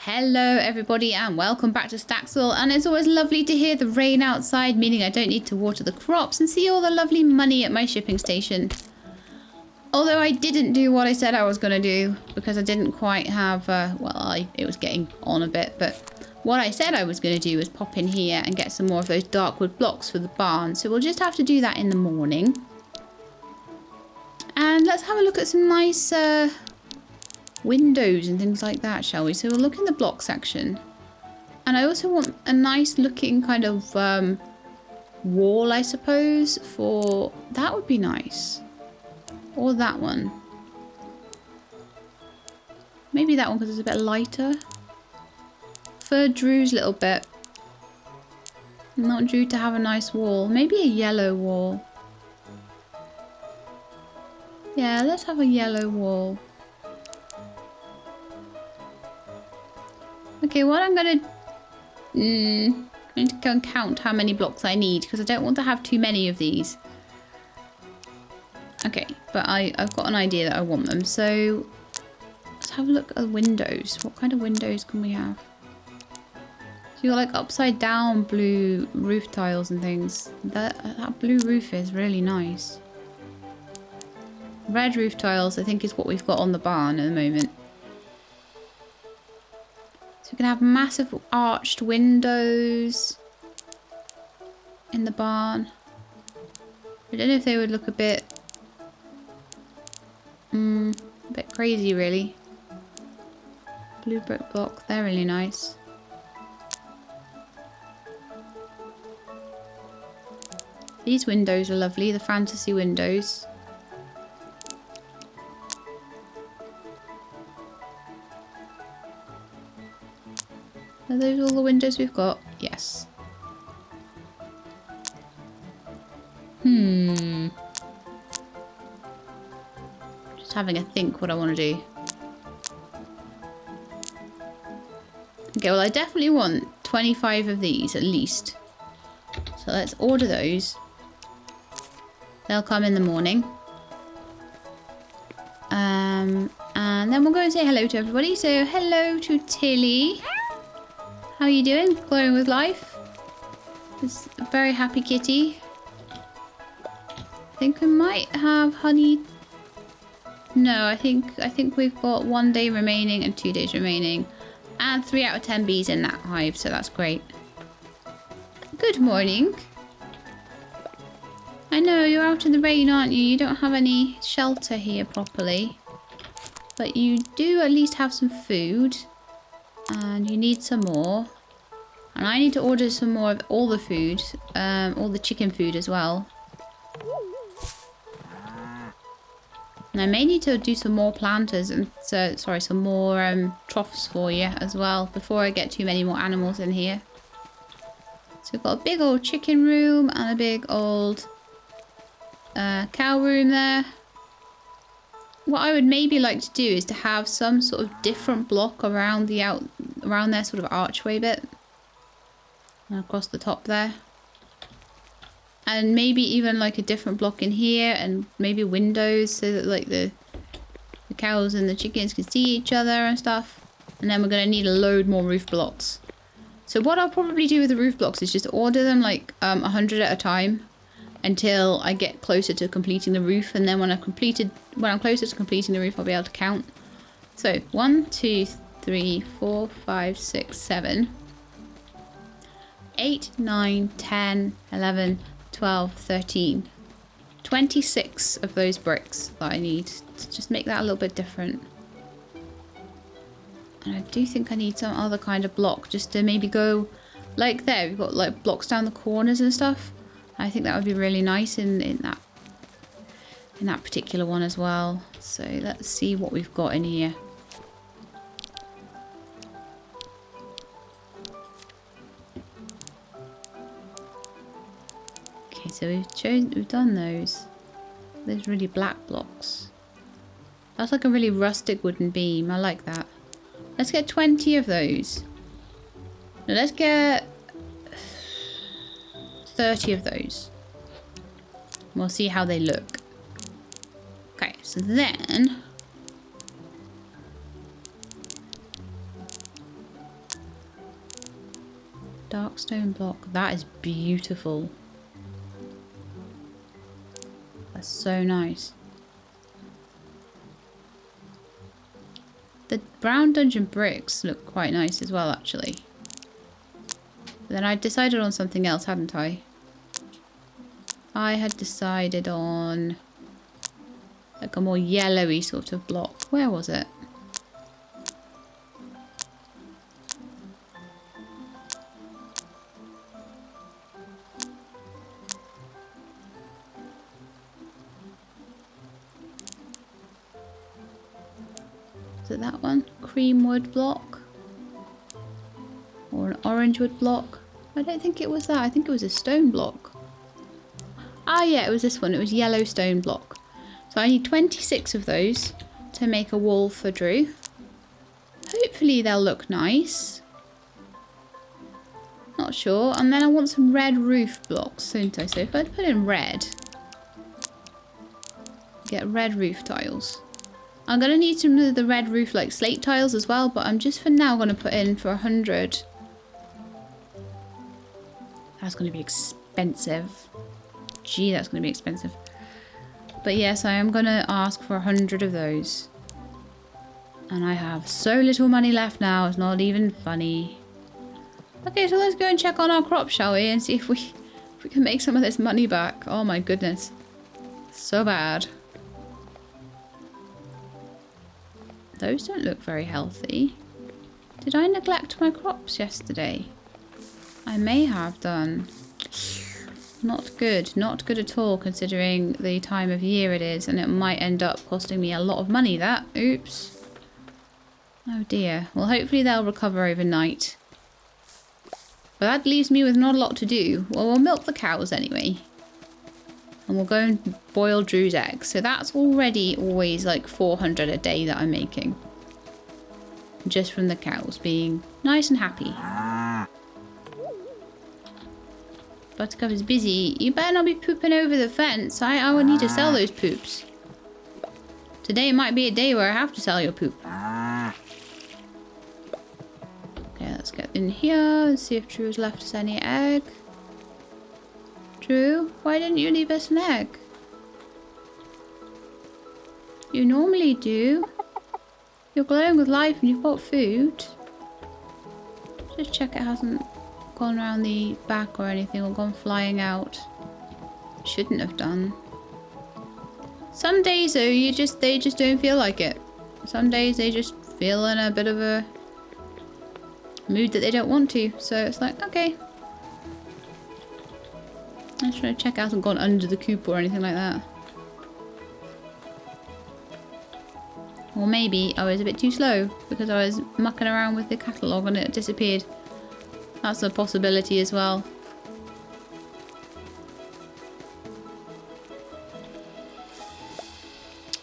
Hello everybody and welcome back to Staxel, and it's always lovely to hear the rain outside, meaning I don't need to water the crops and see all the lovely money at my shipping station. Although I didn't do what I said I was going to do because I didn't quite have, it was getting on a bit, but what I said I was going to do was pop in here and get some more of those dark wood blocks for the barn, so we'll just have to do that in the morning. And let's have a look at some nice windows and things like that, shall we? So we'll look in the block section. And I also want a nice looking kind of wall, I suppose, for... That would be nice. Or that one. Maybe that one because it's a bit lighter. For Drew's little bit. Not Drew to have a nice wall. Maybe a yellow wall. Yeah, let's have a yellow wall. Okay, what I'm gonna... I need to go and count how many blocks I need because I don't want to have too many of these. Okay, but I've got an idea that I want them. So let's have a look at the windows. What kind of windows can we have? So you got like upside down blue roof tiles and things. That blue roof is really nice. Red roof tiles I think is what we've got on the barn at the moment. So we can have massive arched windows in the barn. I don't know if they would look a bit crazy really. Blue brick block, they're really nice. These windows are lovely, the fantasy windows. Are those all the windows we've got? Yes. Just having a think what I want to do. Okay, well I definitely want 25 of these at least. So let's order those. They'll come in the morning. And then we'll go and say hello to everybody. So hello to Tilly. How are you doing? Glowing with life? It's a very happy kitty. I think we might have honey. No, I think we've got 1 day remaining and 2 days remaining. And 3 out of 10 bees in that hive, so that's great. Good morning. I know, you're out in the rain, aren't you? You don't have any shelter here properly. But you do at least have some food. And you need some more. And I need to order some more of all the food. All the chicken food as well. And I may need to do some more planters and some more troughs for you as well before I get too many more animals in here. So we've got a big old chicken room and a big old cow room there. What I would maybe like to do is to have some sort of different block around around their sort of archway bit. And across the top there. And maybe even like a different block in here and maybe windows so that like the cows and the chickens can see each other and stuff. And then we're going to need a load more roof blocks. So what I'll probably do with the roof blocks is just order them like 100 at a time. Until I get closer to completing the roof, and then when I'm closer to completing the roof, I'll be able to count. So 1, 2, 3, 4, 5, 6, 7, 8, 9, 10, 11, 12, 13, 26 of those bricks that I need to just make that a little bit different. And I do think I need some other kind of block just to maybe go like there. We've got like blocks down the corners and stuff. I think that would be really nice in that particular one as well. So let's see what we've got in here. Okay, so we've done those. Those really black blocks. That's like a really rustic wooden beam. I like that. Let's get 20 of those. Now let's get 30 of those. We'll see how they look. Okay, so then Dark stone block. That is beautiful. That's so nice. The brown dungeon bricks look quite nice as well, actually. But then I decided on something else, hadn't I? I had decided on like a more yellowy sort of block. Where was it? Is it that one? Cream wood block? Or an orange wood block? I don't think it was that. I think it was a stone block. Ah, yeah, it was this one. It was yellow stone block. So I need 26 of those to make a wall for Drew. Hopefully they'll look nice. Not sure. And then I want some red roof blocks, don't I? So if I put in red, get red roof tiles. I'm going to need some of the red roof like slate tiles as well, but I'm just for now going to put in for 100. That's going to be expensive. Gee, that's going to be expensive. But yes, I am going to ask for 100 of those. And I have so little money left now, it's not even funny. Okay, so let's go and check on our crops, shall we? And see if we can make some of this money back. Oh my goodness. So bad. Those don't look very healthy. Did I neglect my crops yesterday? I may have done. Not good. Not good at all considering the time of year it is, and it might end up costing me a lot of money, that. Oops. Oh dear. Well, hopefully they'll recover overnight. But that leaves me with not a lot to do. Well, we'll milk the cows anyway. And we'll go and boil Drew's eggs. So that's already always like 400 a day that I'm making. Just from the cows being nice and happy. Buttercup is busy. You better not be pooping over the fence. I would need to sell those poops. Today might be a day where I have to sell your poop. Okay, let's get in here and see if Drew has left us any egg. Drew, why didn't you leave us an egg? You normally do. You're glowing with life and you've got food. Just check it hasn't gone around the back or anything or gone flying out. Shouldn't have done. Some days though, they just don't feel like it. Some days they just feel in a bit of a mood that they don't want to. So it's like, okay. I'm just trying to check it hasn't gone under the coop or anything like that. Or maybe I was a bit too slow because I was mucking around with the catalogue and it disappeared. That's a possibility as well.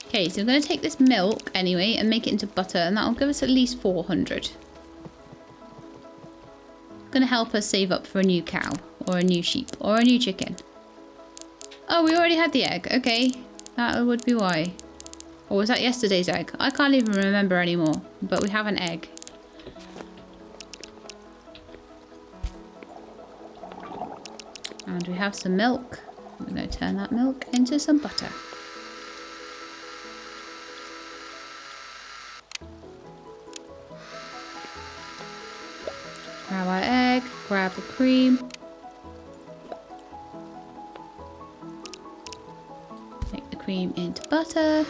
Okay, so I'm going to take this milk anyway and make it into butter, and that'll give us at least 400. Going to help us save up for a new cow or a new sheep or a new chicken. Oh, we already had the egg. Okay, that would be why. Or was that yesterday's egg? I can't even remember anymore, but we have an egg. And we have some milk. I'm going to turn that milk into some butter. Grab our egg, grab the cream. Make the cream into butter.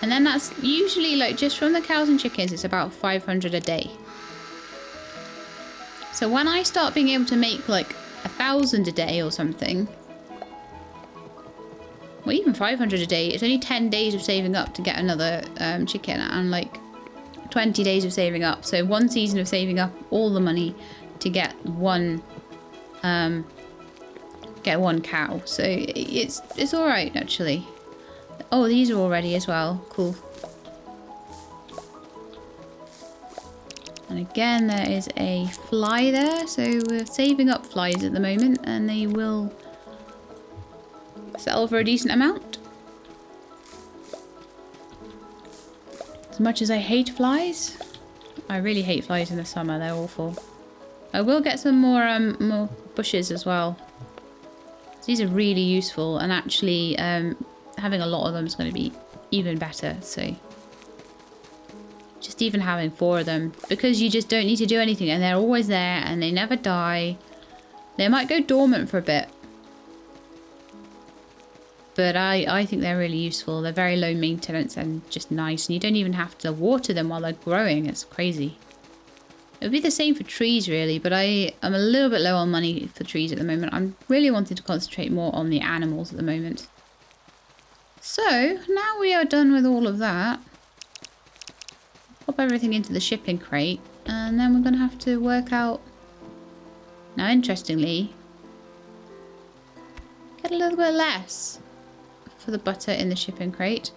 And then that's usually like just from the cows and chickens, it's about 500 a day. So when I start being able to make like 1,000 a day or something, well, even 500 a day, it's only 10 days of saving up to get another chicken and like 20 days of saving up. So one season of saving up all the money to get one cow. So it's all right actually. Oh, these are all ready as well. Cool. And again, there is a fly there. So we're saving up flies at the moment and they will sell for a decent amount. As much as I hate flies, I really hate flies in the summer. They're awful. I will get some more bushes as well. These are really useful, and actually having a lot of them is going to be even better. So just even having 4 of them, because you just don't need to do anything and they're always there and they never die. They might go dormant for a bit, but I think they're really useful. They're very low maintenance and just nice, and you don't even have to water them while they're growing. It's crazy. It would be the same for trees really, but I'm a little bit low on money for trees at the moment. I'm really wanting to concentrate more on the animals at the moment. So now we are done with all of that. Pop everything into the shipping crate, and then we're going to have to work out. Now interestingly, get a little bit less for the butter in the shipping crate.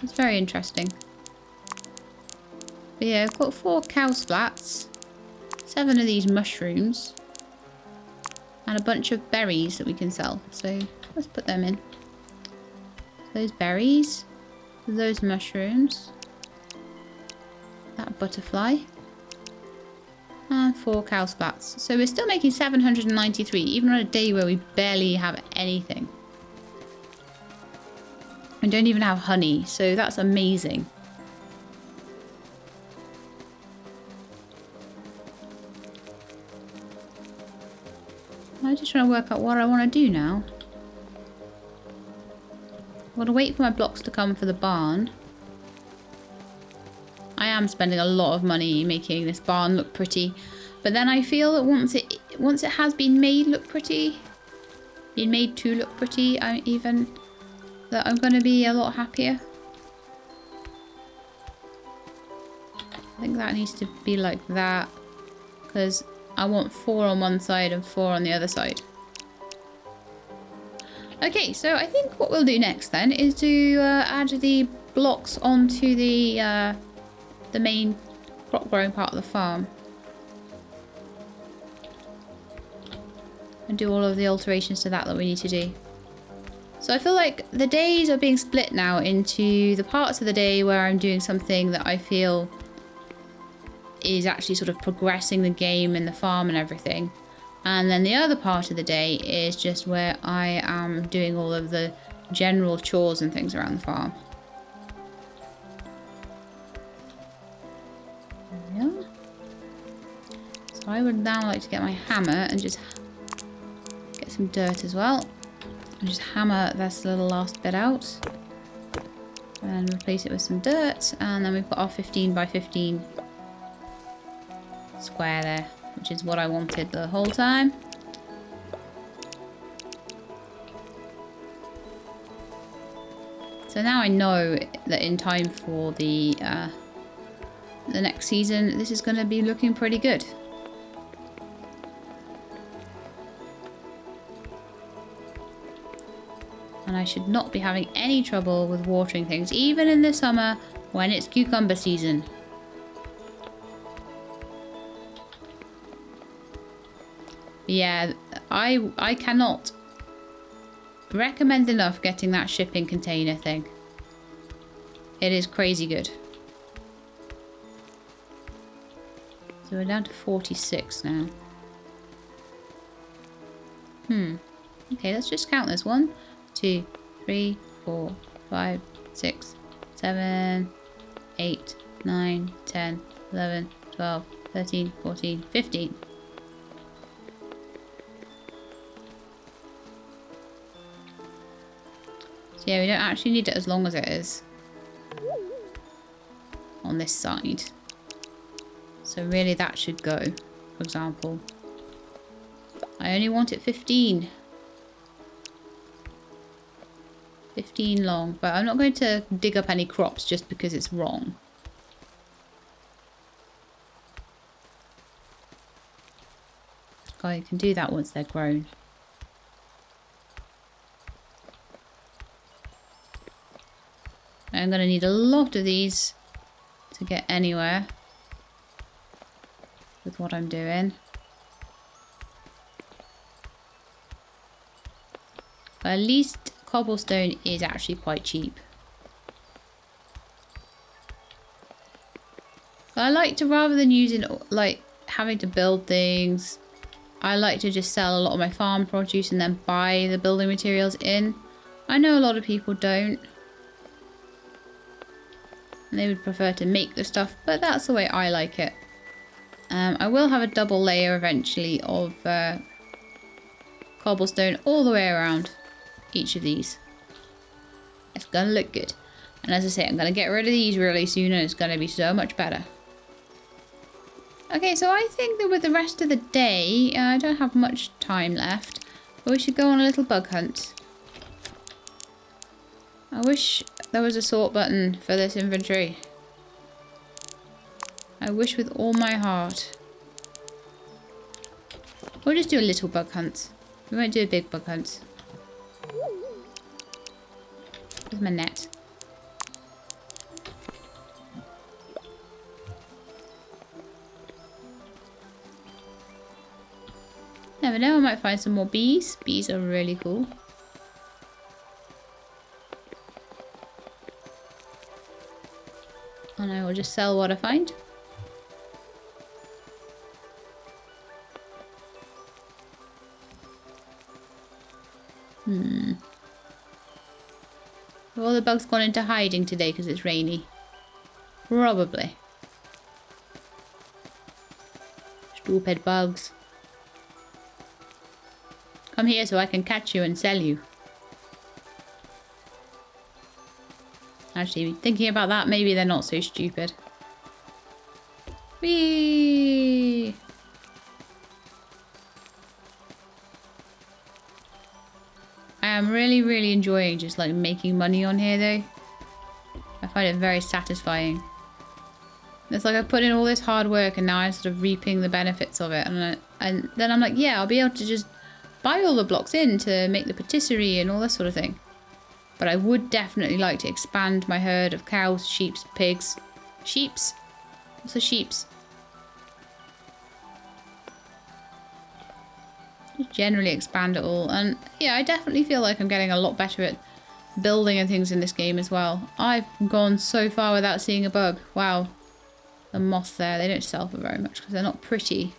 It's very interesting. But yeah, I've got 4 cow splats, 7 of these mushrooms, and a bunch of berries that we can sell. So let's put them in. Those berries, those mushrooms, that butterfly, and 4 cow splats. So we're still making 793, even on a day where we barely have anything. We don't even have honey, so that's amazing. I'm just trying to work out what I want to do now. I'm going to wait for my blocks to come for the barn. I am spending a lot of money making this barn look pretty, but then I feel that once it has been made look pretty, been made to look pretty, I'm going to be a lot happier. I think that needs to be like that, because I want 4 on one side and 4 on the other side. Okay, so I think what we'll do next then is to add the blocks onto the main crop growing part of the farm. And do all of the alterations to that we need to do. So I feel like the days are being split now into the parts of the day where I'm doing something that I feel is actually sort of progressing the game and the farm and everything. And then the other part of the day is just where I am doing all of the general chores and things around the farm. There we are. So I would now like to get my hammer and just get some dirt as well. And just hammer this little last bit out. And replace it with some dirt. And then we've got our 15 by 15 square there, which is what I wanted the whole time. So now I know that in time for the next season, this is going to be looking pretty good. And I should not be having any trouble with watering things, even in the summer when it's cucumber season. Yeah, I cannot recommend enough getting that shipping container thing. It is crazy good. So we're down to 46 now. Okay, let's just count this. 1, 2, 3, 4, 5, 6, 7, 8, 9, 10, 11, 12, 13, 14, 15. Yeah, we don't actually need it as long as it is on this side. So really that should go, for example. I only want it 15. 15 long, but I'm not going to dig up any crops just because it's wrong. I can do that once they're grown. I'm going to need a lot of these to get anywhere with what I'm doing. But at least cobblestone is actually quite cheap. But I like to, rather than using, like, having to build things, I like to just sell a lot of my farm produce and then buy the building materials in. I know a lot of people don't. And they would prefer to make the stuff, but that's the way I like it. I will have a double layer eventually of cobblestone all the way around each of these. It's gonna look good. And as I say, I'm gonna get rid of these really soon and it's gonna be so much better. Okay, so I think that with the rest of the day, I don't have much time left, but we should go on a little bug hunt. I wish there was a sort button for this inventory. I wish with all my heart. We'll just do a little bug hunt. We won't do a big bug hunt. Where's my net? Never know, I might find some more bees. Bees are really cool. And I will just sell what I find. Have all the bugs gone into hiding today because it's rainy? Probably. Stupid bugs. Come here so I can catch you and sell you. Actually, thinking about that, maybe they're not so stupid. Whee! I am really enjoying just like making money on here though. I find it very satisfying. It's like I put in all this hard work and now I'm sort of reaping the benefits of it. And then I'm like, yeah, I'll be able to just buy all the blocks in to make the patisserie and all this sort of thing. But I would definitely like to expand my herd of cows, sheep, pigs. Sheeps? What's a sheeps? Just generally expand it all. And yeah, I definitely feel like I'm getting a lot better at building and things in this game as well. I've gone so far without seeing a bug. Wow. The moths there, they don't sell for very much because they're not pretty.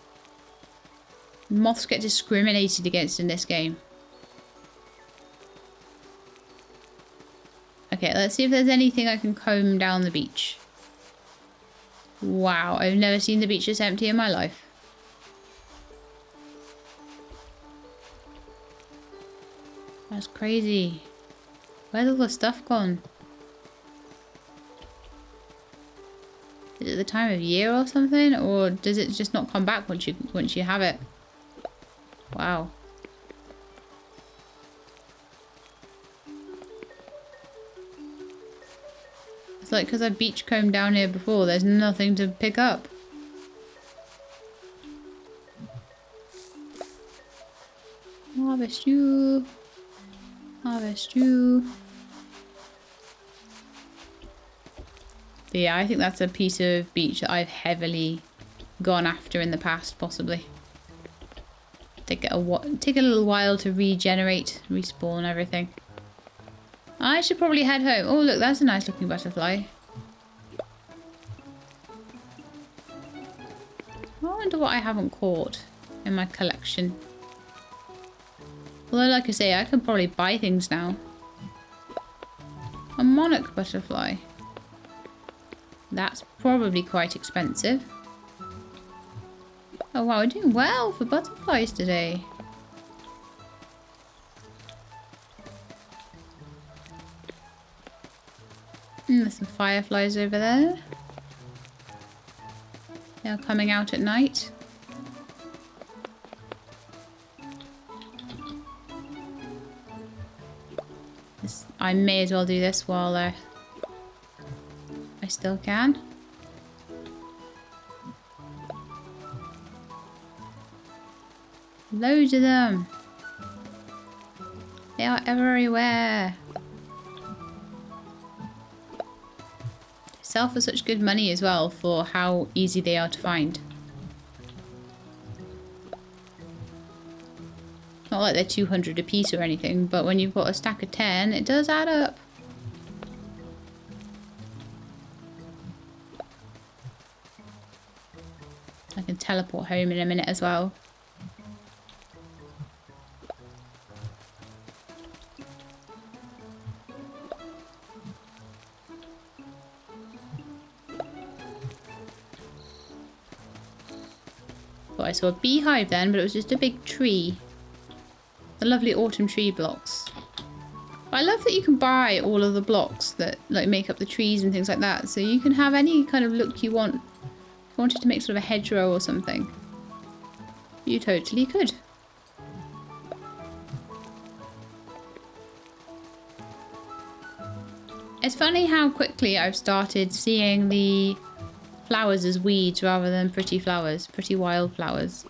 Moths get discriminated against in this game. Okay, let's see if there's anything I can comb down the beach. Wow, I've never seen the beach this empty in my life. That's crazy. Where's all the stuff gone? Is it the time of year or something? Or does it just not come back once you have it? Wow. It's like because I beachcombed down here before, there's nothing to pick up. Harvest you. Harvest you. But yeah, I think that's a piece of beach that I've heavily gone after in the past, possibly. Take a little while to regenerate, respawn everything. I should probably head home. Oh look, that's a nice looking butterfly. I wonder what I haven't caught in my collection. Although like I say, I can probably buy things now. A monarch butterfly. That's probably quite expensive. Oh wow, we're doing well for butterflies today. There's some fireflies over there. They're coming out at night. I may as well do this while I still can. Loads of them. They are everywhere. They sell for such good money as well for how easy they are to find. Not like they're 200 a piece or anything, but when you've got a stack of 10, it does add up. I can teleport home in a minute as well. Thought I saw a beehive then, but it was just a big tree. The lovely autumn tree blocks. I love that you can buy all of the blocks that like make up the trees and things like that. So you can have any kind of look you want. If you wanted to make sort of a hedgerow or something, you totally could. It's funny how quickly I've started seeing the flowers as weeds rather than pretty flowers, pretty wild flowers.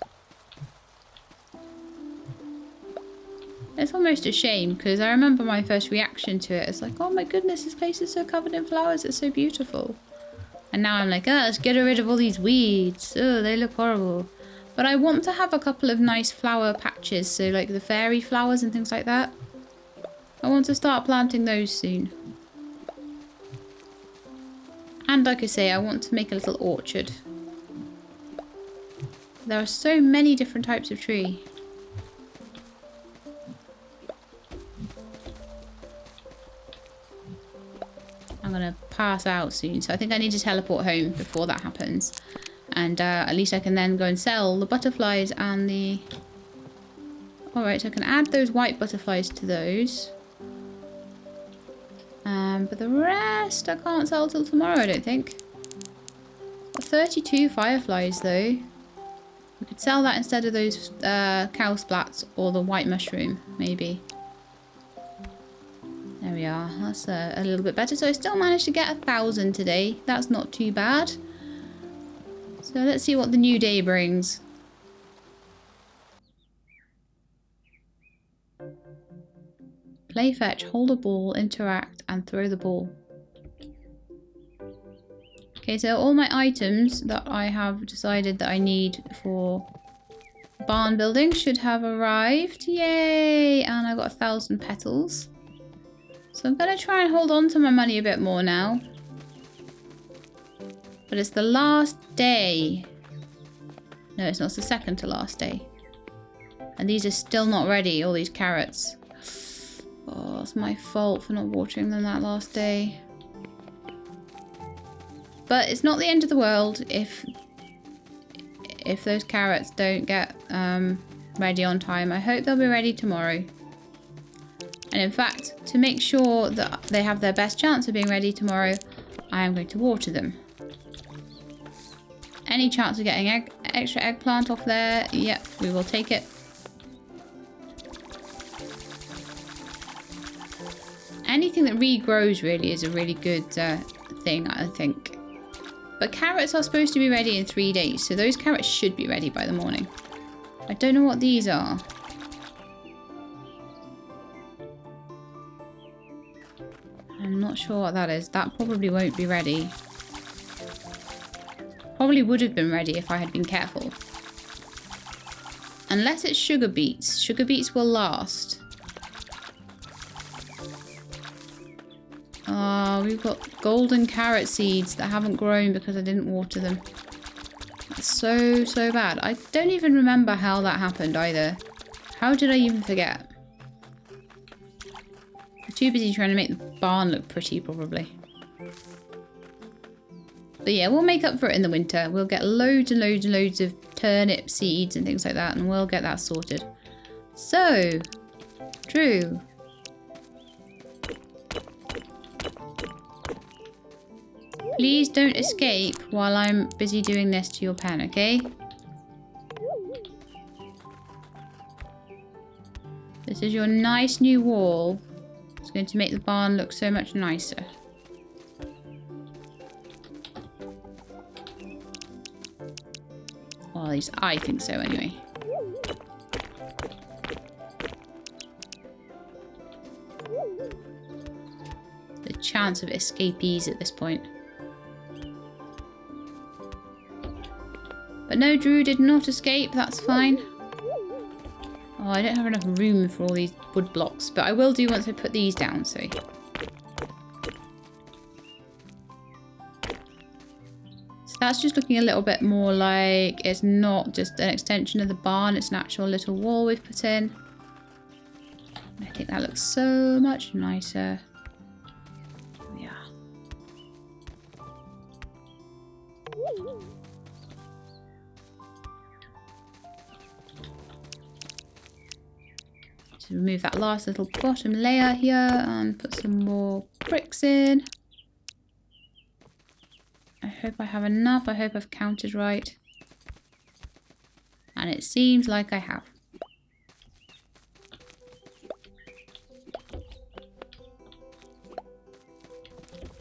It's almost a shame because I remember my first reaction to it. It's like, oh my goodness, this place is so covered in flowers. It's so beautiful. And now I'm like, oh, let's get rid of all these weeds. Oh, they look horrible. But I want to have a couple of nice flower patches. So like the fairy flowers and things like that. I want to start planting those soon. And like I say, I want to make a little orchard. There are so many different types of tree. I'm going to pass out soon, so I think I need to teleport home before that happens. And at least I can then go and sell the butterflies and the... Alright, so I can add those white butterflies to those. But the rest I can't sell till tomorrow, I don't think. Got 32 fireflies though. We could sell that instead of those cow splats or the white mushroom, maybe. There we are. That's a little bit better. So I still managed to get 1,000 today. That's not too bad. So let's see what the new day brings. Play fetch, hold a ball, interact, and throw the ball. Okay, so all my items that I have decided that I need for barn building should have arrived. Yay! And I got 1,000 petals. So I'm going to try and hold on to my money a bit more now. But it's the last day. No, it's not. It's the second to last day. And these are still not ready, all these carrots. Oh, it's my fault for not watering them that last day. But it's not the end of the world if those carrots don't get ready on time. I hope they'll be ready tomorrow. And in fact, to make sure that they have their best chance of being ready tomorrow, I am going to water them. Any chance of getting extra eggplant off there? Yep, we will take it. Anything that regrows really is a really good thing, I think. But carrots are supposed to be ready in 3 days, so those carrots should be ready by the morning. I don't know what these are. I'm not sure what that is. That probably won't be ready. Probably would have been ready if I had been careful. Unless it's sugar beets. Sugar beets will last. Oh, we've got golden carrot seeds that haven't grown because I didn't water them. That's so, so bad. I don't even remember how that happened either. How did I even forget? I'm too busy trying to make the barn look pretty, probably. But yeah, we'll make up for it in the winter. We'll get loads and loads and loads of turnip seeds and things like that, and we'll get that sorted. So, Drew. Please don't escape while I'm busy doing this to your pen, okay? This is your nice new wall. It's going to make the barn look so much nicer. Well, at least I think so anyway. The chance of escapees at this point. But no, Drew did not escape. That's fine. Oh, I don't have enough room for all these wood blocks. But I will do once I put these down, so. That's just looking a little bit more like it's not just an extension of the barn, it's an actual little wall we've put in. I think that looks so much nicer. Yeah. Just remove that last little bottom layer here and put some more bricks in. I hope I have enough. I hope I've counted right. And it seems like I have.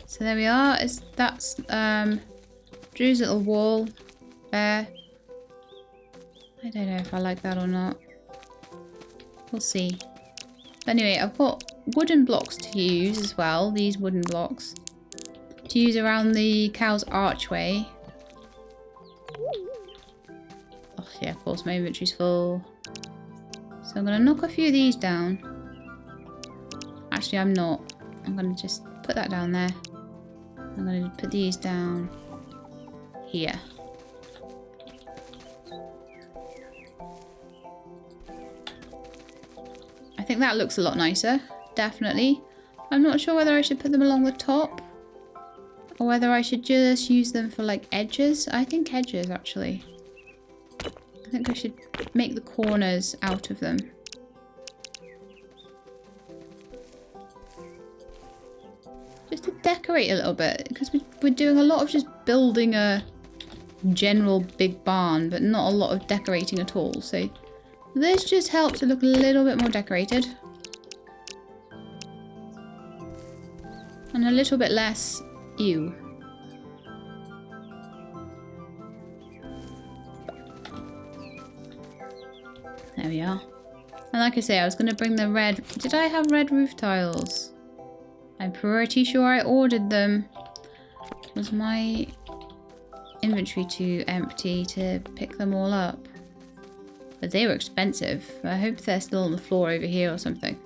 So there we are. That's Drew's little wall there. I don't know if I like that or not. We'll see. But anyway, I've got wooden blocks to use as well. These wooden blocks. To use around the cow's archway. Oh yeah, of course my inventory's full. So I'm going to knock a few of these down. Actually, I'm not. I'm going to just put that down there. I'm going to put these down here. I think that looks a lot nicer, definitely. I'm not sure whether I should put them along the top or whether I should just use them for like edges. I think edges actually. I think I should make the corners out of them. Just to decorate a little bit, because we're doing a lot of just building a general big barn, but not a lot of decorating at all. So this just helps it look a little bit more decorated. And a little bit less ew. There we are. And like I say, I was going to bring the red... Did I have red roof tiles? I'm pretty sure I ordered them. Was my inventory too empty to pick them all up? But they were expensive. I hope they're still on the floor over here or something.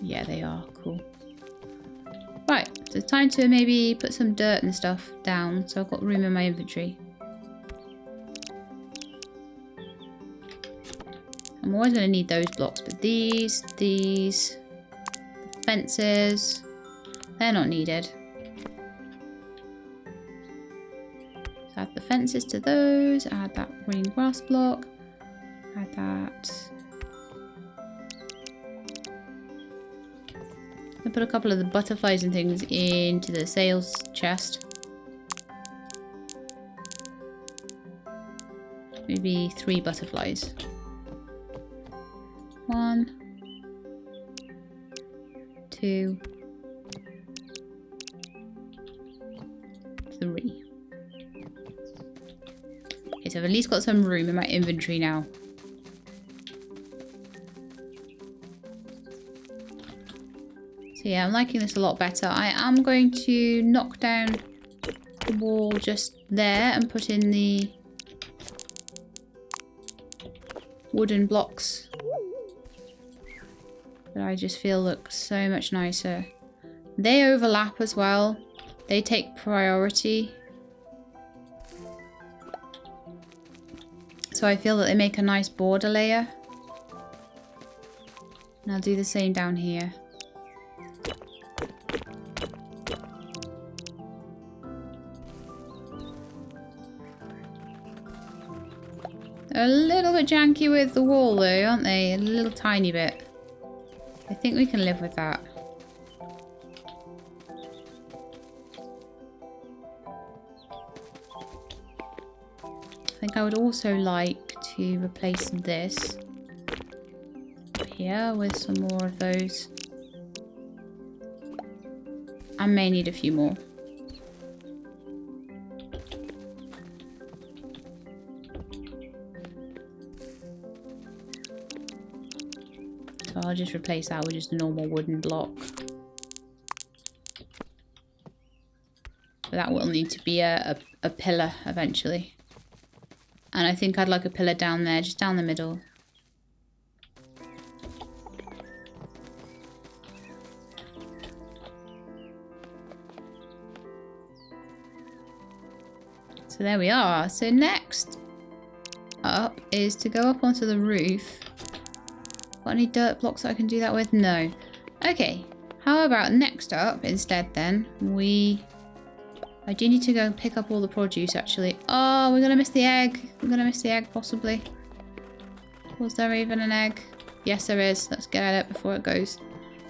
Yeah, they are. Cool. Right, so it's time to maybe put some dirt and stuff down so I've got room in my inventory. I'm always going to need those blocks, but these, the fences, they're not needed. So add the fences to those, add that green grass block, add that. I put a couple of the butterflies and things into the sales chest. Maybe 3 butterflies. 1, 2, 3. Okay, so I've at least got some room in my inventory now. So yeah, I'm liking this a lot better. I am going to knock down the wall just there and put in the wooden blocks that I just feel look so much nicer. They overlap as well. They take priority. So I feel that they make a nice border layer. And I'll do the same down here. They're a little bit janky with the wall though, aren't they? A little tiny bit. I think we can live with that. I think I would also like to replace this here with some more of those. I may need a few more. So I'll just replace that with just a normal wooden block. But that will need to be a pillar eventually. And I think I'd like a pillar down there, just down the middle. So there we are. So next up is to go up onto the roof. Got any dirt blocks that I can do that with? No. Okay. How about next up instead then? I do need to go and pick up all the produce actually. Oh, we're going to miss the egg. We're going to miss the egg possibly. Was there even an egg? Yes, there is. Let's get at it before it goes.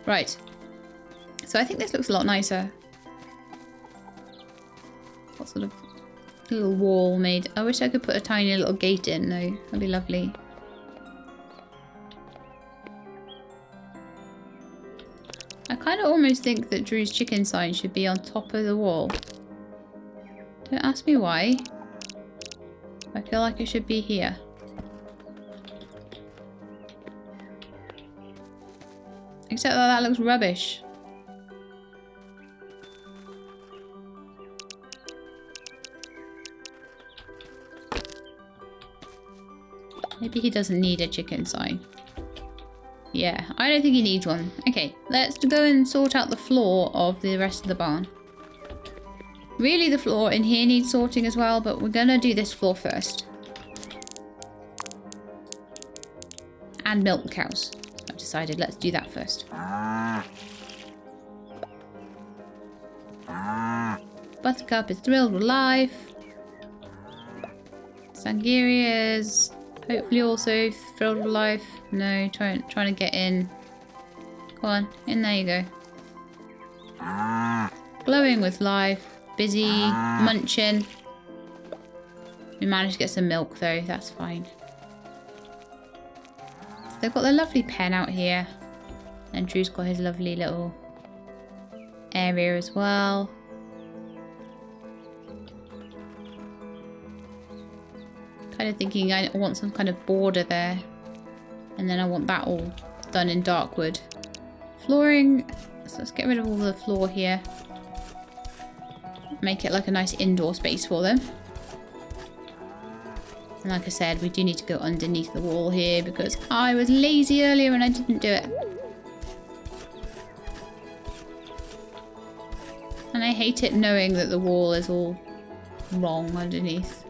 Right. So I think this looks a lot nicer. What sort of little wall made? I wish I could put a tiny little gate in though. That'd be lovely. I kind of almost think that Drew's chicken sign should be on top of the wall. Don't ask me why. I feel like it should be here. Except that looks rubbish. Maybe he doesn't need a chicken sign. Yeah, I don't think he needs one. Okay, let's go and sort out the floor of the rest of the barn. Really, the floor in here needs sorting as well, but we're gonna do this floor first. And milk the cows. I've decided, let's do that first. Buttercup is thrilled with life. Sangeria is hopefully also thrilled with life. No, trying to get in. Go on, in there you go. Glowing with life. Busy, munching. We managed to get some milk though, that's fine. So they've got their lovely pen out here. And Drew's got his lovely little area as well. Kind of thinking I want some kind of border there. And then I want that all done in dark wood. Flooring, so let's get rid of all the floor here. Make it like a nice indoor space for them. And like I said, we do need to go underneath the wall here because I was lazy earlier and I didn't do it. And I hate it knowing that the wall is all wrong underneath.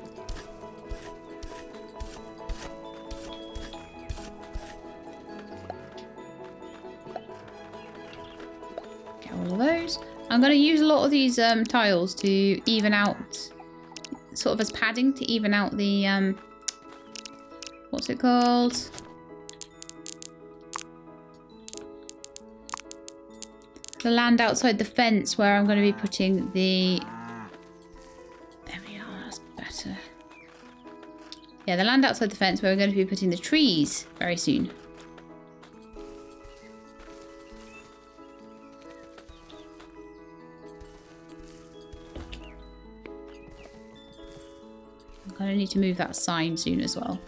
Get all of those. I'm going to use a lot of these tiles to even out, sort of as padding to even out the, what's it called? The land outside the fence where I'm going to be putting the, there we are, that's better. Yeah, the land outside the fence where we're going to be putting the trees very soon. I need to move that sign soon as well.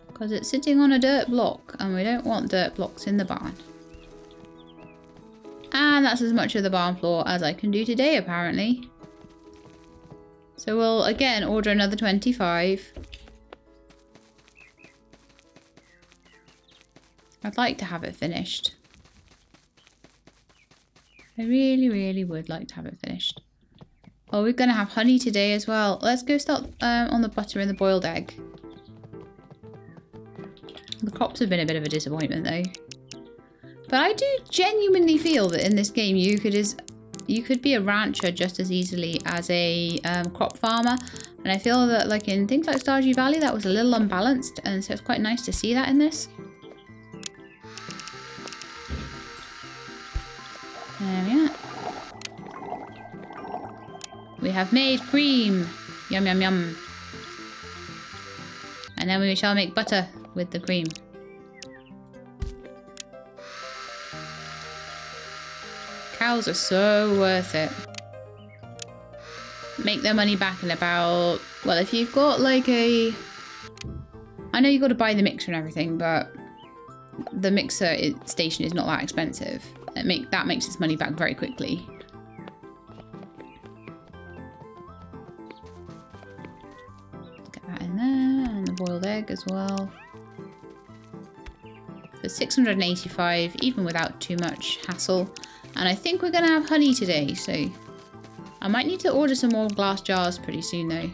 Because it's sitting on a dirt block and we don't want dirt blocks in the barn. And that's as much of the barn floor as I can do today apparently. So we'll again order another 25. I'd like to have it finished. I really, really would like to have it finished. Oh, we're going to have honey today as well. Let's go start on the butter and the boiled egg. The crops have been a bit of a disappointment though. But I do genuinely feel that in this game you could be a rancher just as easily as a crop farmer. And I feel that like in things like Stardew Valley that was a little unbalanced, and so it's quite nice to see that in this. There we are. We have made cream. Yum, yum, yum. And then we shall make butter with the cream. Cows are so worth it. Make their money back in about, well, if you've got like a, I know you've got to buy the mixer and everything, but the mixer station is not that expensive. That makes its money back very quickly. Get that in there, and the boiled egg as well. for 685, even without too much hassle. And I think we're going to have honey today, so I might need to order some more glass jars pretty soon though.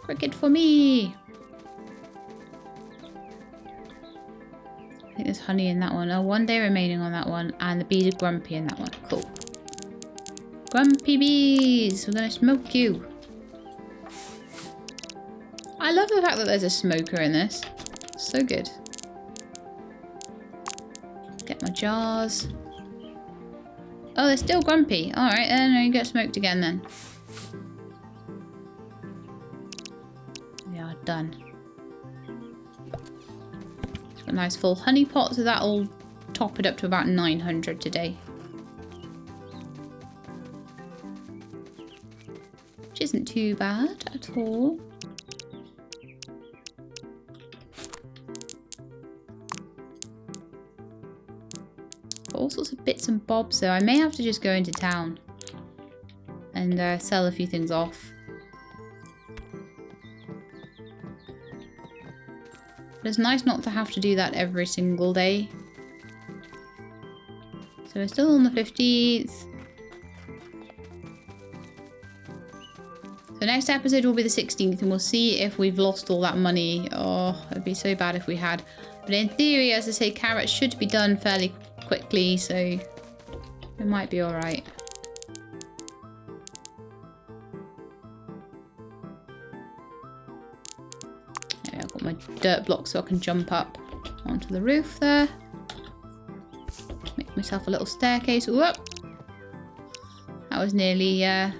Cricket for me! I think there's honey in that one. Oh, 1 day remaining on that one, and the bees are grumpy in that one. Cool. Grumpy bees! We're going to smoke you. I love the fact that there's a smoker in this. So good. Get my jars. Oh, they're still grumpy. Alright, then you get smoked again then. We are done. It's got a nice full honey pot, so that'll top it up to about 900 today. Which isn't too bad at all. All sorts of bits and bobs though. I may have to just go into town and sell a few things off. But it's nice not to have to do that every single day. So we're still on the 15th. So next episode will be the 16th and we'll see if we've lost all that money. Oh, it'd be so bad if we had. But in theory, as I say, carrots should be done fairly quickly, so it might be alright. I've got my dirt block so I can jump up onto the roof there. Make myself a little staircase. Whoop! That was nearly a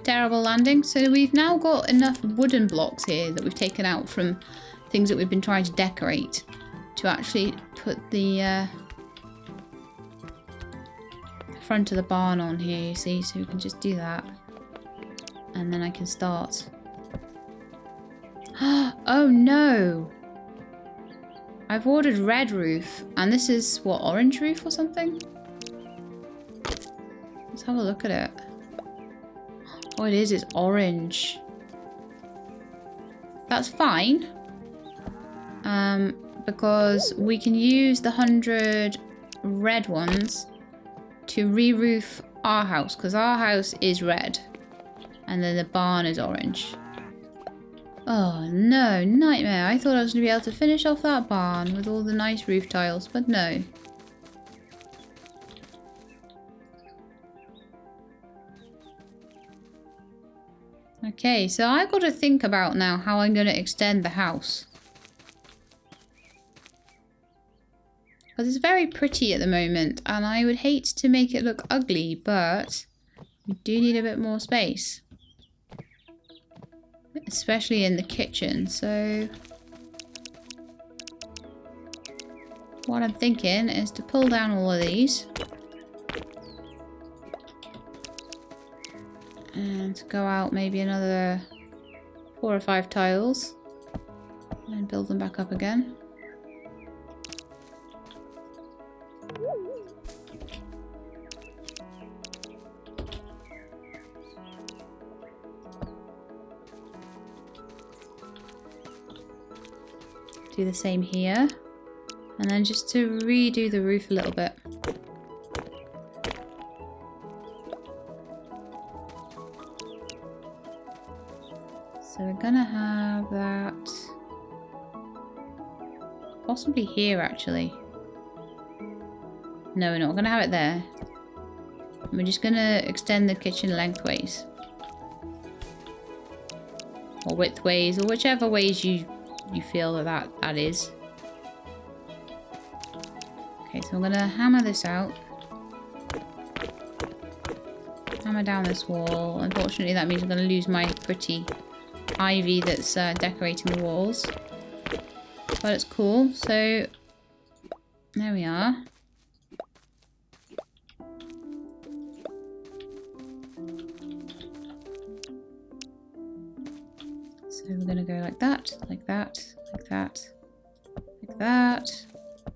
terrible landing. So we've now got enough wooden blocks here that we've taken out from things that we've been trying to decorate to actually put the front of the barn on here, you see, so we can just do that and then I can start. Oh no, I've ordered red roof and this is what, orange roof or something? Let's have a look at it. Oh, it is, it's orange. That's fine, because we can use the 100 red ones to re-roof our house, because our house is red and then the barn is orange. Oh no, nightmare. I thought I was going to be able to finish off that barn with all the nice roof tiles, but no. Okay, so I've got to think about now how I'm going to extend the house. Because it's very pretty at the moment, and I would hate to make it look ugly, but we do need a bit more space. Especially in the kitchen, so what I'm thinking is to pull down all of these. And to go out maybe another 4 or 5 tiles. And build them back up again. Do the same here, and then just to redo the roof a little bit. So we're gonna have that possibly here actually. No, we're not gonna have it there. We're just gonna extend the kitchen lengthways. Or widthways, or whichever ways you feel that is. Okay, so I'm gonna hammer this out. Hammer down this wall. Unfortunately, that means I'm gonna lose my pretty ivy that's decorating the walls. But it's cool. So there we are. So we're gonna go like that, like that, like that, like that,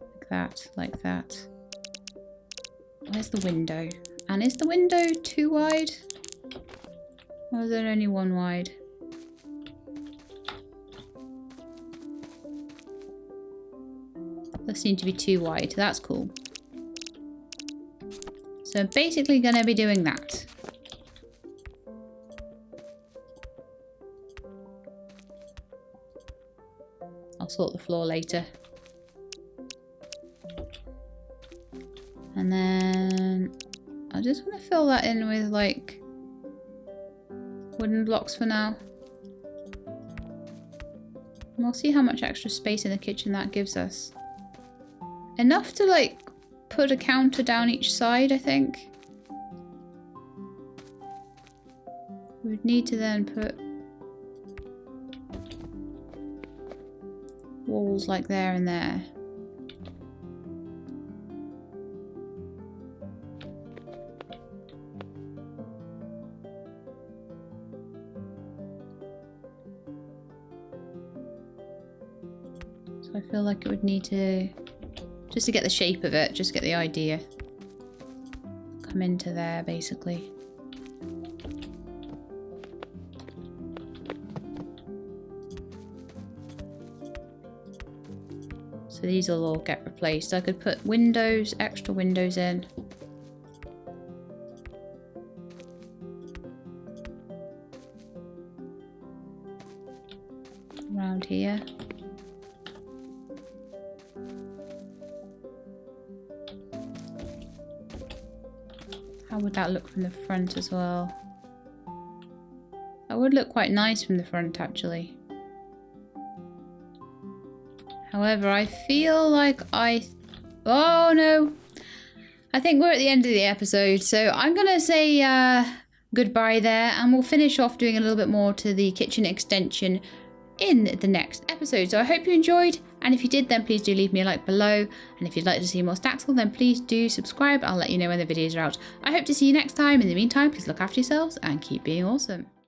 like that, like that. Where's the window? And is the window too wide? Or is there only one wide? That seemed to be too wide. That's cool. So I'm basically going to be doing that. I'll sort the floor later. And then I just want to fill that in with like wooden blocks for now. And we'll see how much extra space in the kitchen that gives us. Enough to like put a counter down each side, I think. We would need to then put walls like there and there. So I feel like it would need to, just to get the shape of it, just get the idea, come into there basically. So these will all get replaced. I could put windows, extra windows in. Around here. How would that look from the front as well? That would look quite nice from the front actually. However, I feel like oh no! I think we're at the end of the episode, so I'm gonna say goodbye there, and we'll finish off doing a little bit more to the kitchen extension in the next episode. So I hope you enjoyed, and if you did, then please do leave me a like below, and if you'd like to see more Staxel, then please do subscribe. I'll let you know when the videos are out. I hope to see you next time. In the meantime, please look after yourselves and keep being awesome.